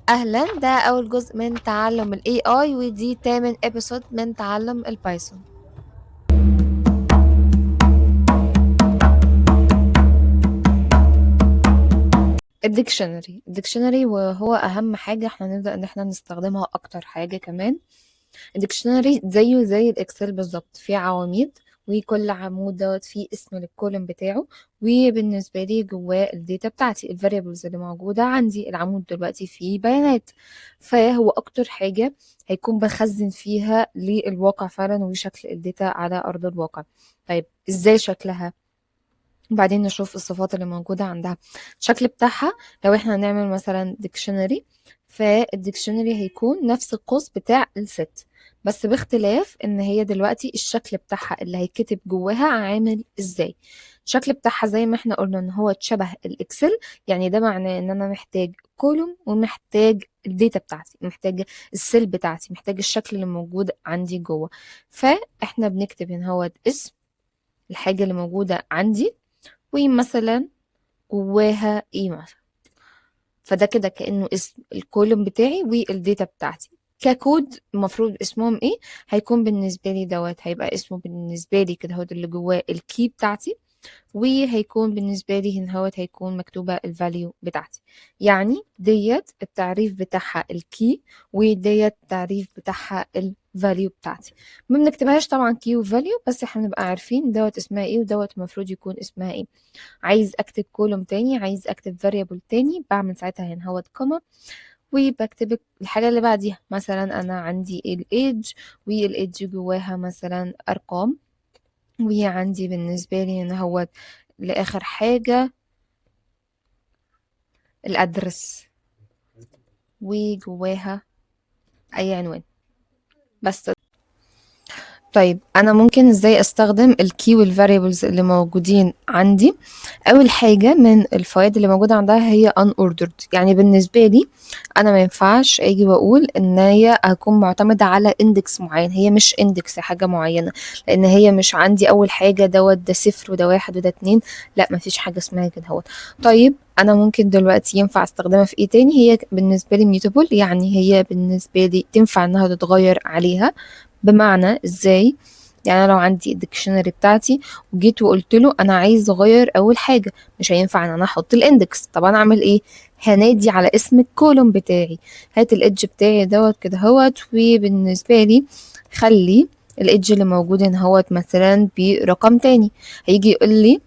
أهلا، ده أول جزء من تعلم ال AI ودي تامن ابيسود من تعلم البايثون. الديكشنري وهو أهم حاجة احنا نبدأ ان احنا نستخدمها أكتر حاجة كمان. الديكشنري زيه زي الإكسل بالظبط، فيه عواميد وكل عمود دوت فيه اسم للكولوم بتاعه، وبالنسبة لي جواه الداتا بتاعتي الفاريبلز اللي موجودة عندي. العمود دلوقتي فيه بيانات، فهو أكتر حاجة هيكون بخزن فيها للواقع فعلا وشكل الداتا على أرض الواقع. طيب ازاي شكلها؟ وبعدين نشوف الصفات اللي موجودة عندها. الشكل بتاعها، لو احنا هنعمل مثلا ديكشنري، فالديكشنري هيكون نفس القوس بتاع الست، بس باختلاف ان هي دلوقتي الشكل بتاعها اللي هيتكتب جواها عامل ازاي. الشكل بتاعها زي ما احنا قلنا ان هو شبه الاكسل، يعني ده معناه ان انا محتاج كولوم ومحتاج الداتا بتاعتي، محتاج السيل بتاعتي، محتاج الشكل اللي موجود عندي جوه. فاحنا بنكتب هنا هو اسم الحاجة اللي موجودة عندي، ومثلا جواها ايه مثلا، فده كده كأنه اسم الكولوم بتاعي والداتا بتاعتي. ككود المفروض اسمهم ايه؟ هيكون بالنسبة لي دوت هيبقى اسمه بالنسبة لي كده هو ده اللي جواه الكي بتاعتي، وهيكون بالنسبة لي هنا هوت هيكون مكتوبة الفاليو بتاعتي. يعني ديت التعريف بتاعها الكي، وديت التعريف بتاعها الفاليو بتاعتي. ما بنكتبهاش طبعا كي وفاليو، بس احنا بنبقى عارفين دوت اسمها ايه ودوت المفروض يكون اسمها ايه. عايز اكتب كولوم تاني، عايز اكتب فاريبل تاني، بعمل ساعتها هنا هوت كوما، وبكتب الحاجة اللي بعديها. مثلا انا عندي الايدج، والايدج جواها مثلا ارقام، وعندي بالنسبة لي هنا هوت لآخر حاجة الأدرس، وجواها أي عنوان. بس طيب أنا ممكن إزاي أستخدم الكي والفاريبلز اللي موجودين عندي؟ أول حاجة من الفوائد اللي موجودة عندها هي unordered. يعني بالنسبة لي أنا ما ينفعش أجي وأقول إن هي هكون معتمدة على اندكس معين، هي مش اندكس حاجة معينة، لأن هي مش عندي أول حاجة دوت ده صفر وده واحد وده اتنين، لا مفيش حاجة اسمها كده. هو طيب أنا ممكن دلوقتي ينفع استخدمها في ايه تاني؟ هي بالنسبة لي mutable، يعني هي بالنسبة لي تنفع انها تتغير عليها. بمعنى ازاي؟ يعني انا لو عندي الديكشنري بتاعتي وجيت وقلت له انا عايز اغير اول حاجه، مش هينفع ان انا احط الاندكس. طب انا اعمل ايه؟ هنادي على اسم الكولوم بتاعي، هات الايدج بتاعي دوت كده هوت، وبالنسبه لي خلي الايدج اللي موجود هنا هوت مثلا برقم تاني. هيجي يقول لي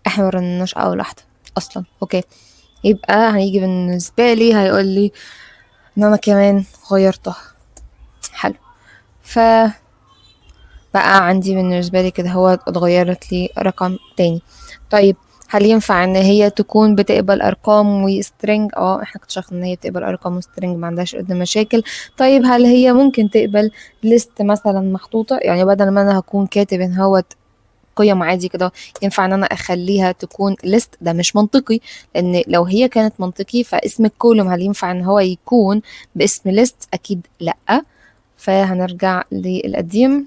احنا مرناش اول واحده اصلا. اوكي، يبقى هيجي بالنسبه لي هيقول لي ان انا كمان غيرتها. حلو. ف بقى عندي بالنسبة لي كده هو اتغيرت لي رقم تاني. طيب هل ينفع ان هي تكون بتقبل ارقام وسترنج؟ احنا اكتشفنا ان هي بتقبل ارقام وسترنج، ما عندهاش قد مشاكل. طيب هل هي ممكن تقبل ليست مثلا محطوطة؟ يعني بدل ما انا هكون كاتب ان هو قيم عادي كده، ينفع ان انا اخليها تكون ليست؟ ده مش منطقي، لان لو هي كانت منطقي فاسم الكولوم هل ينفع ان هو يكون باسم ليست؟ اكيد لا. فهنرجع للقديم،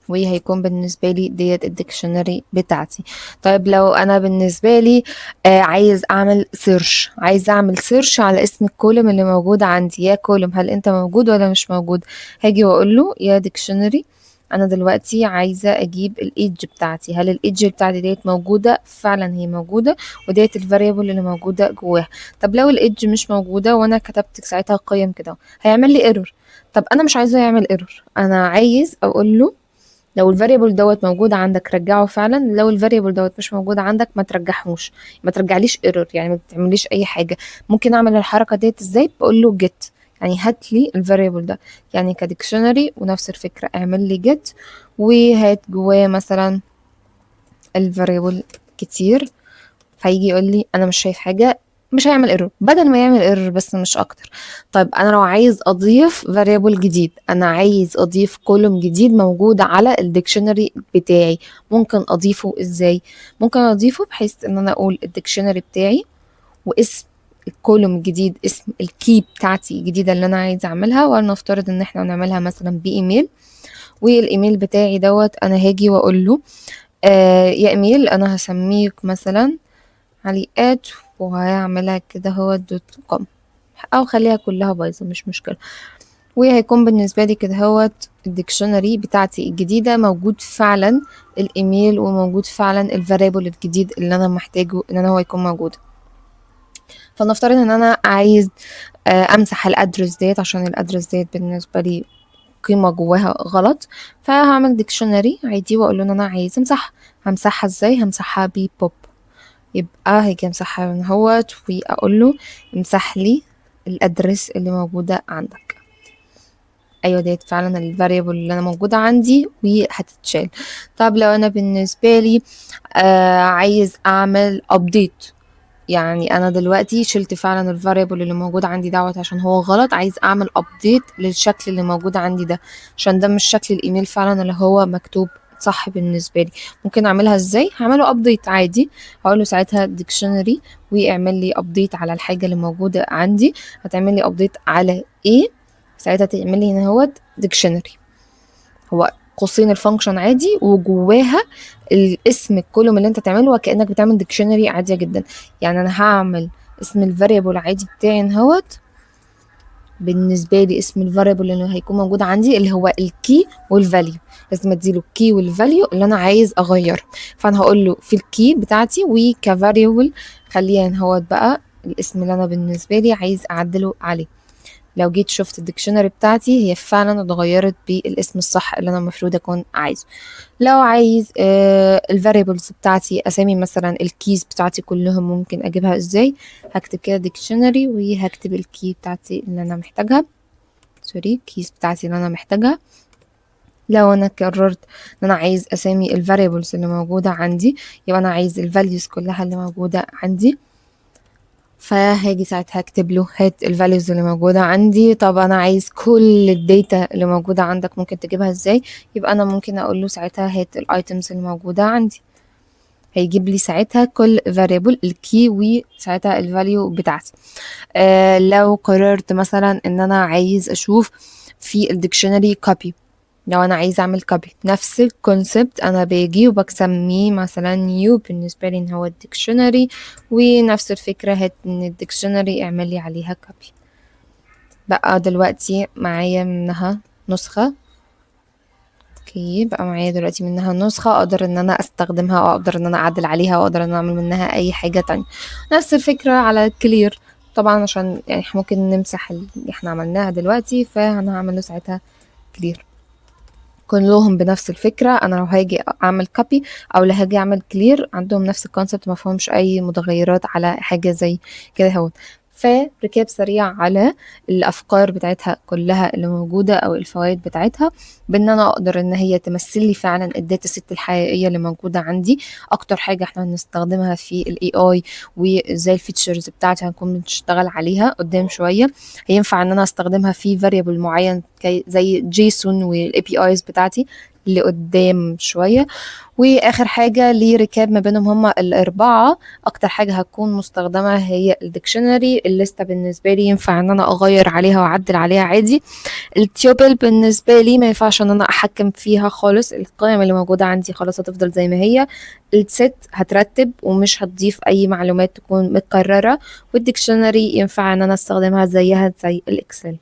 وهيكون بالنسبة لي ديت الديكشنري بتاعتي. طيب لو أنا بالنسبة لي عايز أعمل سيرش، عايز أعمل سيرش على اسم الكولوم اللي موجود عندي، يا كولوم هل أنت موجود ولا مش موجود؟ هاجي وأقول له يا ديكشنري أنا دلوقتي عايزة أجيب الإيدج بتاعتي، هل الإيدج بتاعتي ديت موجودة؟ فعلا هي موجودة، وديت الفاريبل اللي موجودة جواها. طب لو الإيدج مش موجودة وأنا كتبت ساعتها قيم كده، هيعمل لي ايرور. طب أنا مش عايزة يعمل ايرور، أنا عايز أقول له لو الفاريبل دوت موجود عندك رجعه فعلا، لو الفاريبل دوت مش موجود عندك ما ترجعهوش، ما ترجعليش ايرور، يعني ما بتعمليش اي حاجه. ممكن اعمل الحركه ديت ازاي؟ بقول له جيت، يعني هات لي الفاريبل ده، يعني كديكشنري. ونفس الفكره اعمل لي جيت وهات جواه مثلا الفاريبل كتير، فيجي يقول لي انا مش شايف حاجه، مش هيعمل ايرور، بدل ما يعمل ايرور بس مش اكتر. طيب انا لو عايز اضيف فاريبل جديد، انا عايز اضيف كولوم جديد موجود على الديكشنري بتاعي، ممكن اضيفه ازاي؟ ممكن اضيفه بحيث ان انا اقول الديكشنري بتاعي واسم الكولوم الجديد، اسم الكي بتاعتي الجديده اللي انا عايزه اعملها، ولنفترض ان احنا نعملها مثلا بايميل، والايميل بتاعي دوت انا هاجي واقول له يا ايميل انا هسميك مثلا عليقات وهيعملها كده هو .com او خليها كلها بايظه مش مشكله. وهيكون بالنسبه لي كده هو الديكشنري بتاعتي الجديده موجود فعلا الايميل وموجود فعلا الفاريبل الجديد اللي انا محتاجه ان انا هو يكون موجود. فنفترض ان انا عايز امسح الادرس ديت عشان الادرس ديت بالنسبه لي قيمه جواها غلط، فهعمل ديكشنري عادي واقول له ان انا عايز امسحها. همسحها ازاي؟ همسحها ببوب. يبقى هيجي امسحها من هوت واقول له امسح لي الادرس اللي موجوده عندك. ايوه ديت فعلا الفاريبل اللي انا موجوده عندي وهتتشال. طب لو انا بالنسبه لي عايز اعمل ابديت، يعني انا دلوقتي شلت فعلا الفاريبل اللي موجود عندي دوت عشان هو غلط، عايز اعمل ابديت للشكل اللي موجود عندي ده عشان ده مش شكل الايميل فعلا اللي هو مكتوب صح بالنسبه لي. ممكن اعملها ازاي؟ هعمله ابديت عادي، هقول له ساعتها ديكشنري واعمل لي ابديت على الحاجه اللي موجوده عندي. هتعمل لي ابديت على ايه؟ ساعتها تعمل لي هنا هو ديكشنري، هو قوسين الفانكشن عادي وجواها الاسم الكولوم اللي انت تعمله وكأنك بتعمل ديكشنري عادية جدا. يعني انا هعمل اسم الفاريبل عادي بتاعي اهوت بالنسبة لي اسم الفاريبل اللي هيكون موجود عندي اللي هو الكي والفاليو، لازم اديله الكي والفاليو اللي انا عايز اغير. فانا هقول له في الكي بتاعتي وكفاريبل خليها هوت بقى الاسم اللي انا بالنسبة لي عايز اعدله عليه. لو جيت شفت الديكشنري بتاعتي هي فعلا اتغيرت بالاسم الصح اللي انا المفروض اكون عايزه. لو عايز الفاريبلز بتاعتي اسامي مثلا الكيز بتاعتي كلهم ممكن اجيبها ازاي؟ هكتب كده ديكشنري وهكتب الكي بتاعتي اللي انا محتاجها، سوري كيز بتاعتي اللي انا محتاجها. لو انا قررت ان انا عايز اسامي الفاريبلز اللي موجوده عندي يبقى انا عايز الفاليوز كلها اللي موجوده عندي، فهاجي ساعتها اكتب له هات الفاليوز اللي موجوده عندي. طب انا عايز كل الداتا اللي موجوده عندك ممكن تجيبها ازاي؟ يبقى انا ممكن اقول له ساعتها هات الايتمز اللي موجوده عندي، هيجيب لي ساعتها كل variable الكي وساعتها الفاليو بتاعتي. لو قررت مثلا ان انا عايز اشوف في الديكشنري copy، لو انا عايزه اعمل كوبي نفس الكونسبت انا باجي وبسميه مثلا نيو بالنسبه لي ان هو الديكشنري، ونفس الفكره هات ان الديكشنري اعمل لي عليها كوبي. بقى دلوقتي معايا منها نسخه، اوكي بقى معايا دلوقتي منها نسخه اقدر ان انا استخدمها او اقدر ان انا اعدل عليها واقدر ان انا اعمل منها اي حاجه تانية. نفس الفكره على كلير طبعا عشان يعني ممكن نمسح اللي احنا عملناها دلوقتي فانا هعمل له ساعتها كلير. كلهم بنفس الفكرة، انا لو هاجي اعمل كوبي او لو هاجي اعمل كلير عندهم نفس الكونسبت ما فيهمش اي متغيرات على حاجة زي كده هون. فركاب سريع على الافكار بتاعتها كلها اللي موجودة او الفوائد بتاعتها، بان انا اقدر ان هي تمثل لي فعلا الداتا ست الحقيقية اللي موجودة عندي. اكتر حاجة احنا هنستخدمها في الاي اي وزي الفيتشرز بتاعتي هنكون بنشتغل عليها قدام شوية. هينفع ان انا استخدمها في فاريبل معين زي جيسون والاي بي ايز بتاعتي لقدام شويه. واخر حاجه لركاب ما بينهم هما الاربعه، اكتر حاجه هتكون مستخدمه هي الديكشنري. الليسته بالنسبه لي ينفع ان انا اغير عليها واعدل عليها عادي. التيوبل بالنسبه لي ما ينفعش ان انا احكم فيها خالص، القيم اللي موجوده عندي خلاص هتفضل زي ما هي. الست هترتب ومش هتضيف اي معلومات تكون متكرره، والديكشنري ينفع ان انا استخدمها زيها زي الاكسل.